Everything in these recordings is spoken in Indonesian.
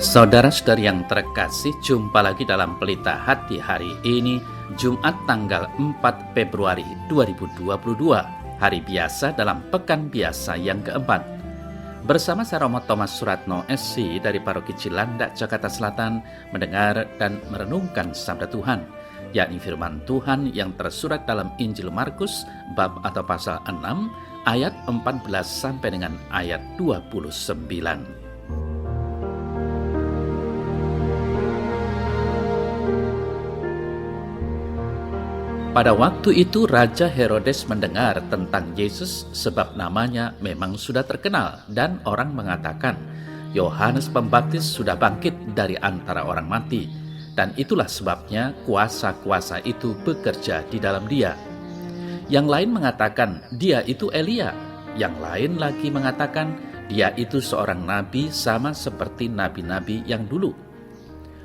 Saudara-saudari yang terkasih, jumpa lagi dalam Pelita Hati hari ini, Jumat tanggal 4 Februari 2022, hari biasa dalam Pekan Biasa yang keempat. Bersama saya Romo Thomas Suratno SC dari Paroki Cilandak, Jakarta Selatan, mendengar dan merenungkan Sabda Tuhan, yakni firman Tuhan yang tersurat dalam Injil Markus, bab atau pasal 6, ayat 14 sampai dengan ayat 29. Pada waktu itu Raja Herodes mendengar tentang Yesus sebab namanya memang sudah terkenal dan orang mengatakan Yohanes Pembaptis sudah bangkit dari antara orang mati dan itulah sebabnya kuasa-kuasa itu bekerja di dalam dia. Yang lain mengatakan dia itu Elia, yang lain lagi mengatakan dia itu seorang nabi sama seperti nabi-nabi yang dulu.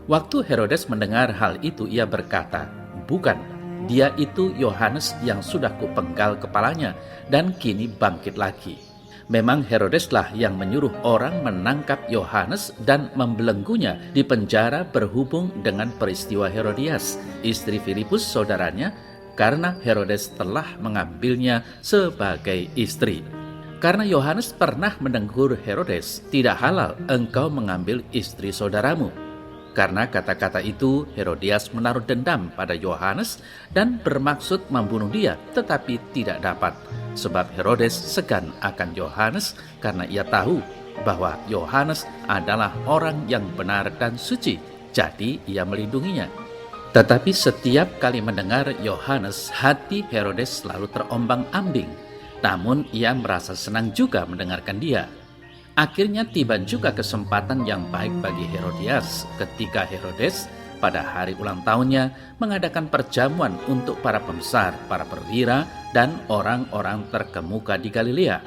Waktu Herodes mendengar hal itu ia berkata, "Bukan, dia itu Yohanes yang sudah kupenggal kepalanya dan kini bangkit lagi." Memang Herodeslah yang menyuruh orang menangkap Yohanes dan membelenggunya di penjara berhubung dengan peristiwa Herodias, istri Filipus saudaranya, karena Herodes telah mengambilnya sebagai istri. Karena Yohanes pernah menegur Herodes, "Tidak halal engkau mengambil istri saudaramu." Karena kata-kata itu, Herodias menaruh dendam pada Yohanes dan bermaksud membunuh dia, tetapi tidak dapat. Sebab Herodes segan akan Yohanes karena ia tahu bahwa Yohanes adalah orang yang benar dan suci, jadi ia melindunginya. Tetapi setiap kali mendengar Yohanes, hati Herodes selalu terombang-ambing, namun ia merasa senang juga mendengarkan dia. Akhirnya tiba juga kesempatan yang baik bagi Herodias ketika Herodes pada hari ulang tahunnya mengadakan perjamuan untuk para pembesar, para perwira, dan orang-orang terkemuka di Galilea.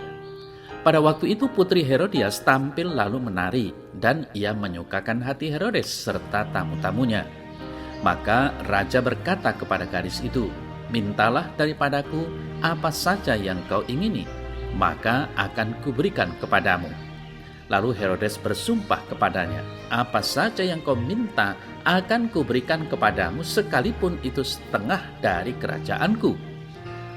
Pada waktu itu putri Herodias tampil lalu menari dan ia menyukakan hati Herodes serta tamu-tamunya. Maka raja berkata kepada gadis itu, "Mintalah daripadaku apa saja yang kau ingini, maka akan kuberikan kepadamu." Lalu Herodes bersumpah kepadanya, "Apa saja yang kau minta akan kuberikan kepadamu sekalipun itu setengah dari kerajaanku."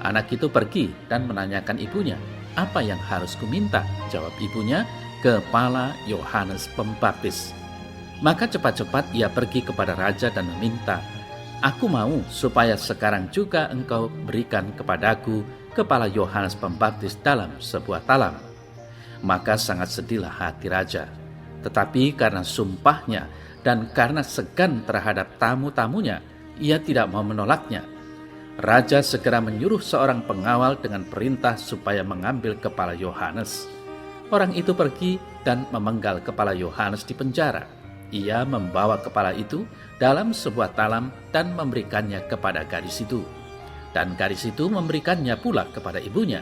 Anak itu pergi dan menanyakan ibunya, "Apa yang harus kuminta?" Jawab ibunya, "Kepala Yohanes Pembaptis." Maka cepat-cepat ia pergi kepada raja dan meminta, "Aku mau supaya sekarang juga engkau berikan kepadaku kepala Yohanes Pembaptis dalam sebuah talam." Maka sangat sedihlah hati raja. Tetapi karena sumpahnya dan karena segan terhadap tamu-tamunya, ia tidak mau menolaknya. Raja segera menyuruh seorang pengawal dengan perintah supaya mengambil kepala Yohanes. Orang itu pergi dan memenggal kepala Yohanes di penjara. Ia membawa kepala itu dalam sebuah talam dan memberikannya kepada gadis itu. Dan gadis itu memberikannya pula kepada ibunya.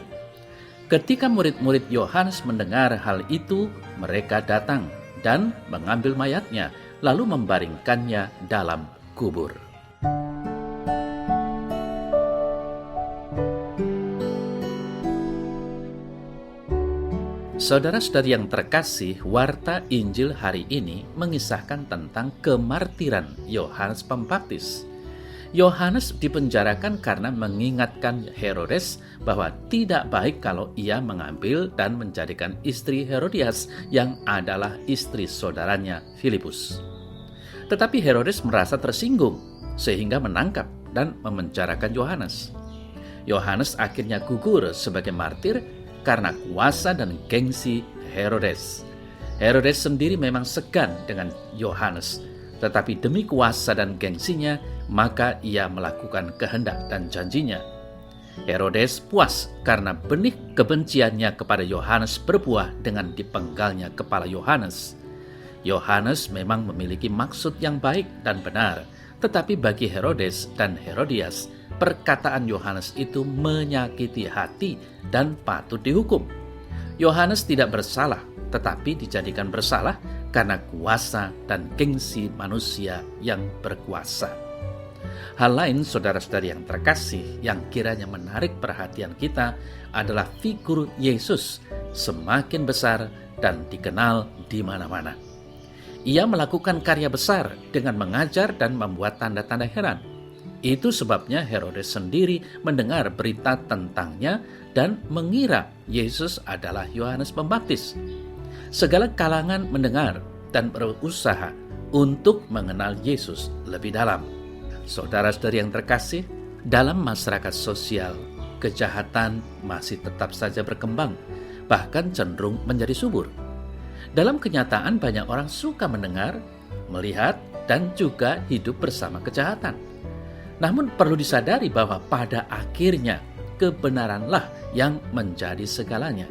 Ketika murid-murid Yohanes mendengar hal itu, mereka datang dan mengambil mayatnya, lalu membaringkannya dalam kubur. Saudara-saudari yang terkasih, warta Injil hari ini mengisahkan tentang kemartiran Yohanes Pembaptis. Yohanes dipenjarakan karena mengingatkan Herodes bahwa tidak baik kalau ia mengambil dan menjadikan istri Herodias yang adalah istri saudaranya Filipus. Tetapi Herodes merasa tersinggung sehingga menangkap dan memenjarakan Yohanes. Yohanes akhirnya gugur sebagai martir karena kuasa dan gengsi Herodes. Herodes sendiri memang segan dengan Yohanes, tetapi demi kuasa dan gengsinya, maka ia melakukan kehendak dan janjinya. Herodes puas karena benih kebenciannya kepada Yohanes berbuah dengan dipenggalnya kepala Yohanes. Yohanes memang memiliki maksud yang baik dan benar, tetapi bagi Herodes dan Herodias, perkataan Yohanes itu menyakiti hati dan patut dihukum. Yohanes tidak bersalah, tetapi dijadikan bersalah karena kuasa dan gengsi manusia yang berkuasa. Hal lain, saudara-saudari yang terkasih, yang kiranya menarik perhatian kita adalah figur Yesus semakin besar dan dikenal di mana-mana. Ia melakukan karya besar dengan mengajar dan membuat tanda-tanda heran. Itu sebabnya Herodes sendiri mendengar berita tentangnya dan mengira Yesus adalah Yohanes Pembaptis. Segala kalangan mendengar dan berusaha untuk mengenal Yesus lebih dalam. Saudara-saudari yang terkasih, dalam masyarakat sosial, kejahatan masih tetap saja berkembang, bahkan cenderung menjadi subur. Dalam kenyataan, banyak orang suka mendengar, melihat, dan juga hidup bersama kejahatan. Namun perlu disadari bahwa pada akhirnya kebenaranlah yang menjadi segalanya.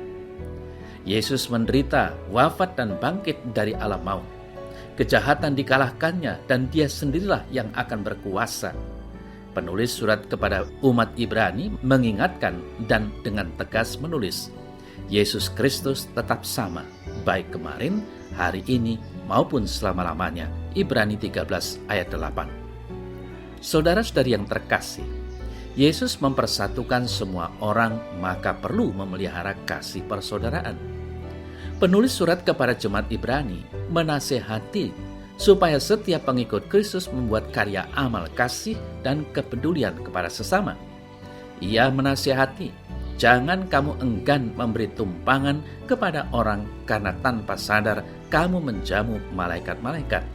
Yesus menderita, wafat, dan bangkit dari alam maut. Kejahatan dikalahkannya dan dia sendirilah yang akan berkuasa. Penulis surat kepada umat Ibrani mengingatkan dan dengan tegas menulis, Yesus Kristus tetap sama, baik kemarin, hari ini, maupun selama-lamanya. Ibrani 13 ayat 8. Saudara-saudari yang terkasih, Yesus mempersatukan semua orang, maka perlu memelihara kasih persaudaraan. Penulis surat kepada jemaat Ibrani menasehati supaya setiap pengikut Kristus membuat karya amal kasih dan kepedulian kepada sesama. Ia menasehati, jangan kamu enggan memberi tumpangan kepada orang karena tanpa sadar kamu menjamu malaikat-malaikat.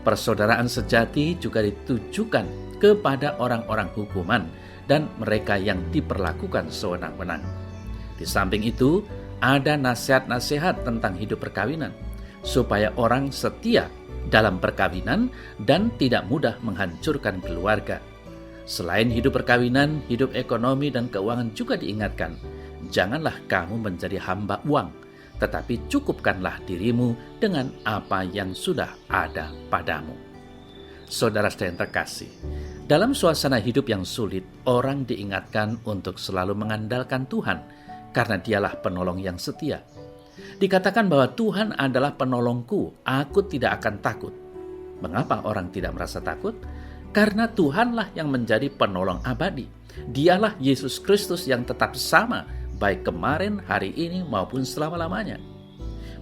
Persaudaraan sejati juga ditujukan kepada orang-orang hukuman dan mereka yang diperlakukan sewenang-wenang. Di samping itu, ada nasihat-nasihat tentang hidup perkawinan, supaya orang setia dalam perkawinan dan tidak mudah menghancurkan keluarga. Selain hidup perkawinan, hidup ekonomi dan keuangan juga diingatkan. Janganlah kamu menjadi hamba uang, tetapi cukupkanlah dirimu dengan apa yang sudah ada padamu. Saudara-saudara yang terkasih, dalam suasana hidup yang sulit, orang diingatkan untuk selalu mengandalkan Tuhan, karena dialah penolong yang setia. Dikatakan bahwa Tuhan adalah penolongku, aku tidak akan takut. Mengapa orang tidak merasa takut? Karena Tuhanlah yang menjadi penolong abadi. Dialah Yesus Kristus yang tetap sama, baik kemarin, hari ini, maupun selama-lamanya.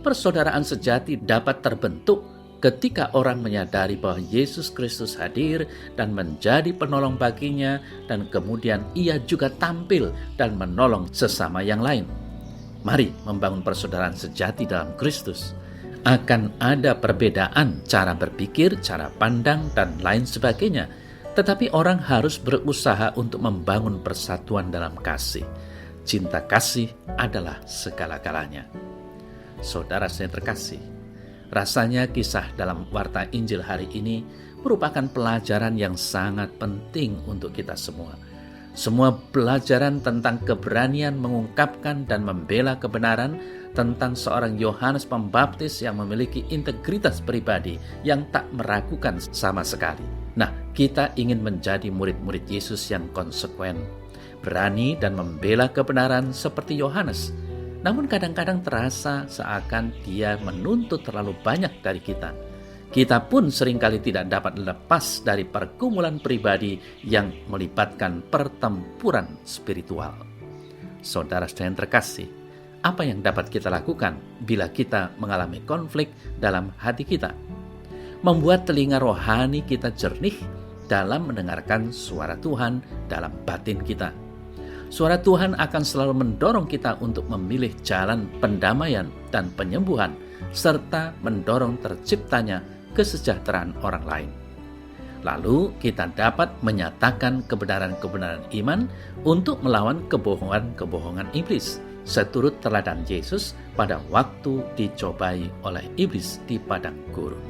Persaudaraan sejati dapat terbentuk ketika orang menyadari bahwa Yesus Kristus hadir dan menjadi penolong baginya, dan kemudian ia juga tampil dan menolong sesama yang lain. Mari membangun persaudaraan sejati dalam Kristus. Akan ada perbedaan cara berpikir, cara pandang, dan lain sebagainya. Tetapi orang harus berusaha untuk membangun persatuan dalam kasih. Cinta kasih adalah segala-galanya. Saudara saya terkasih, rasanya kisah dalam Warta Injil hari ini merupakan pelajaran yang sangat penting untuk kita semua. Semua pelajaran tentang keberanian mengungkapkan dan membela kebenaran, tentang seorang Yohanes Pembaptis yang memiliki integritas pribadi yang tak meragukan sama sekali. Nah, kita ingin menjadi murid-murid Yesus yang konsekuen, berani dan membela kebenaran seperti Yohanes. Namun kadang-kadang terasa seakan dia menuntut terlalu banyak dari kita. Kita pun seringkali tidak dapat lepas dari pergumulan pribadi yang melibatkan pertempuran spiritual. Saudara-saudara yang terkasih, apa yang dapat kita lakukan bila kita mengalami konflik dalam hati kita? Membuat telinga rohani kita jernih dalam mendengarkan suara Tuhan dalam batin kita. Suara Tuhan akan selalu mendorong kita untuk memilih jalan pendamaian dan penyembuhan, serta mendorong terciptanya kesejahteraan orang lain. Lalu kita dapat menyatakan kebenaran-kebenaran iman untuk melawan kebohongan-kebohongan iblis, seturut teladan Yesus pada waktu dicobai oleh iblis di padang gurun.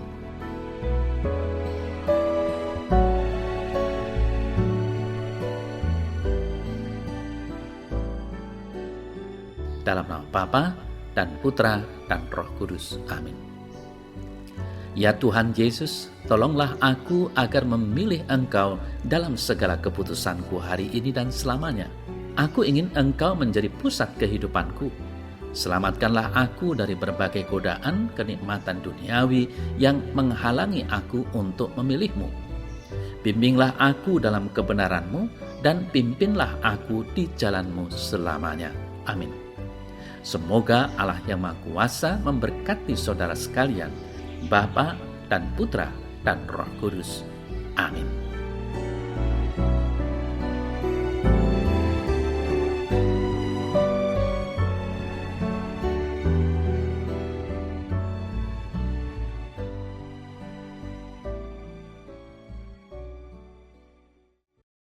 Dalam nama Bapa dan Putra dan Roh Kudus. Amin. Ya Tuhan Yesus, tolonglah aku agar memilih Engkau dalam segala keputusanku hari ini dan selamanya. Aku ingin Engkau menjadi pusat kehidupanku. Selamatkanlah aku dari berbagai godaan kenikmatan duniawi yang menghalangi aku untuk memilih-Mu. Bimbinglah aku dalam kebenaran-Mu dan pimpinlah aku di jalan-Mu selamanya. Amin. Semoga Allah yang Maha Kuasa memberkati saudara sekalian, Bapa dan Putra dan Roh Kudus. Amin.